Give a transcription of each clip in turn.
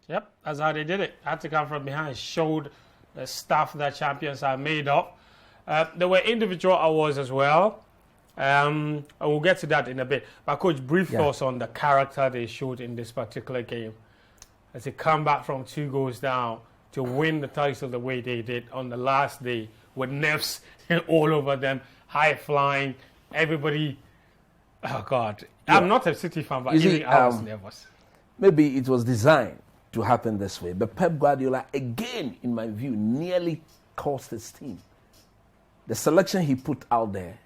Yep, that's how they did it. Had to come from behind, showed the stuff that champions are made of. There were individual awards as well. I will get to that in a bit. But Coach, brief thoughts on the character they showed in this particular game. As they come back from 2 goals down to win the title the way they did on the last day with nerves all over them, high flying, everybody. Oh, God. Yeah. I'm not a City fan, but even I was nervous. Maybe it was designed to happen this way. But Pep Guardiola, again, in my view, nearly cost his team. The selection he put out there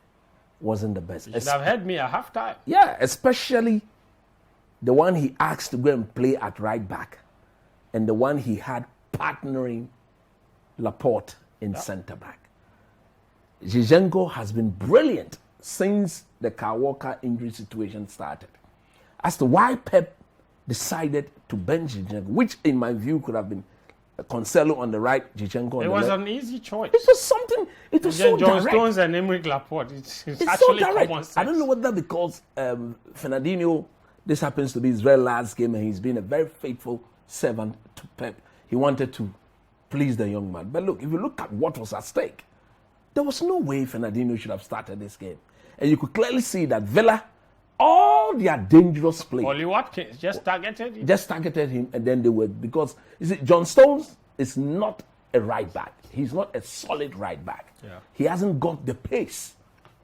wasn't the best. You should have had me at halftime. Yeah, especially the one he asked to go and play at right back and the one he had partnering Laporte in centre back. Zinchenko has been brilliant since the Kyle Walker injury situation started. As to why Pep decided to bench Zinchenko, which in my view could have been Cancelo on the right, Zinchenko on the left. It was an easy choice. It was something, it was so John direct. Stones and Nimley Laporte. It's so actually direct. common sense. I don't know whether because Fernandinho, this happens to be his very last game and he's been a very faithful servant to Pep. He wanted to please the young man. But look, if you look at what was at stake, there was no way Fernandinho should have started this game. And you could clearly see that Villa, all their dangerous play. Ollie Watkins just targeted him. Just targeted him, and then they were, because, you see, John Stones is not a right back. He's not a solid right back. Yeah. He hasn't got the pace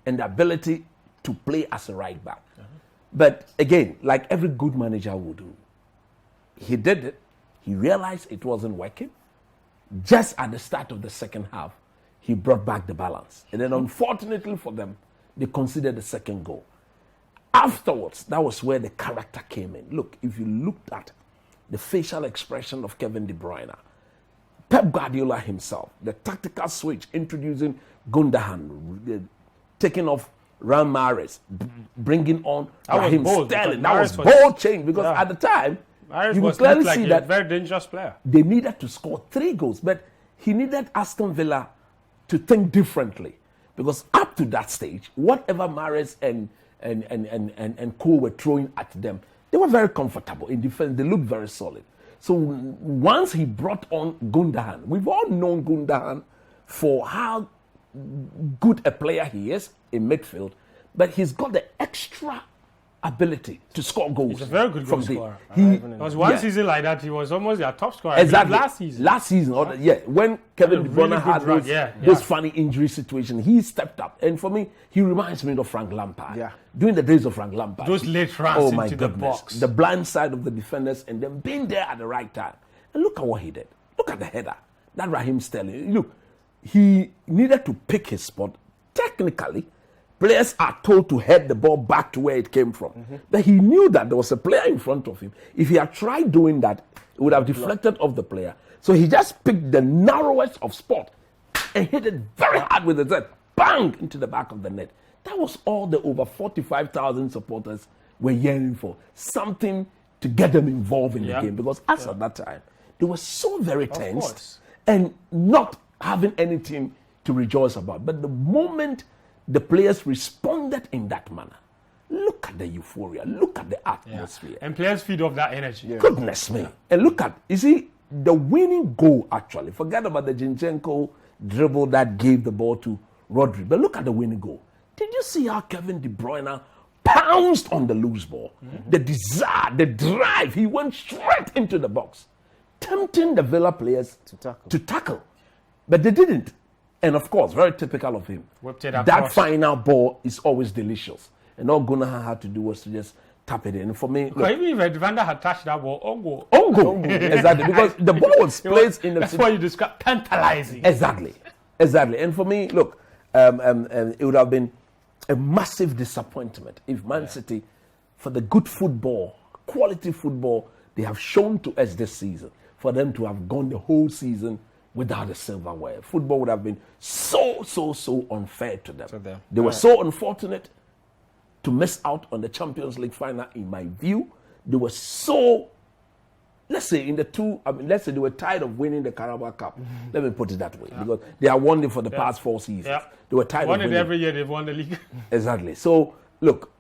and the ability to play as a right back. But again, like every good manager would do, he did it. He realized it wasn't working. Just at the start of the second half, he brought back the balance. And then unfortunately for them, they conceded the second goal. Afterwards, that was where the character came in. Look, if you looked at the facial expression of Kevin De Bruyne, Pep Guardiola himself, the tactical switch, introducing Gundogan, taking off Riyad Mahrez, bringing on Raheem Sterling. That was bold change because at the time, Mahrez you was could clearly like see a that very dangerous player. they needed to score 3 goals, but he needed Aston Villa to think differently because up to that stage, whatever Mahrez and Co were throwing at them, they were very comfortable in defense. They looked very solid. So once he brought on Gundogan, we've all known Gundogan for how good a player he is in midfield, but he's got the extra ability to score goals. He's a very good goal scorer. There was one season like that, he was almost their top scorer. Exactly. Last season. When Kevin De Bruyne had those funny injury situations, he stepped up. And for me, he reminds me of Frank Lampard. Yeah. During the days of Frank Lampard. Those late runs into the box. The blind side of the defenders and then being there at the right time. And look at what he did. Look at the header. That Raheem Sterling. Look, he needed to pick his spot. Technically, players are told to head the ball back to where it came from. But he knew that there was a player in front of him. If he had tried doing that, it would have deflected off the player. So he just picked the narrowest of spot and hit it very hard with his head. Bang! Into the back of the net. That was all the over 45,000 supporters were yearning for. Something to get them involved in the game. Because as at that time, they were so very tensed and not having anything to rejoice about. But the moment the players responded in that manner, look at the euphoria, look at the atmosphere. And players feed off that energy. Goodness me. And look at, you see, the winning goal actually, forget about the Zinchenko dribble that gave the ball to Rodri, but look at the winning goal. Did you see how Kevin De Bruyne pounced on the loose ball? The desire, the drive, he went straight into the box, tempting the Villa players to tackle. But they didn't. And of course, very typical of him, that final ball is always delicious. And all Gundogan had to do was to just tap it in. And for me, look, even if Evander had touched that ball, on goal. Exactly, because the ball was placed in the... That's what you describe, tantalizing. Exactly. And for me, look, it would have been a massive disappointment if Man City, for the good football, quality football they have shown to us this season, for them to have gone the whole season without a silverware. Football would have been so unfair to them. They were so unfortunate to miss out on the Champions League final, in my view. They were so, let's say they were tired of winning the Carabao Cup. Let me put it that way. Because they have won it for the past 4 seasons. They were tired of winning. Every year they've won the league. Exactly. So, look,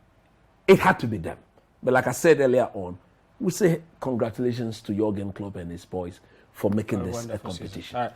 it had to be them. But like I said earlier on, we say congratulations to Jurgen Klopp and his boys for making this a Wonderful competition. season. All right.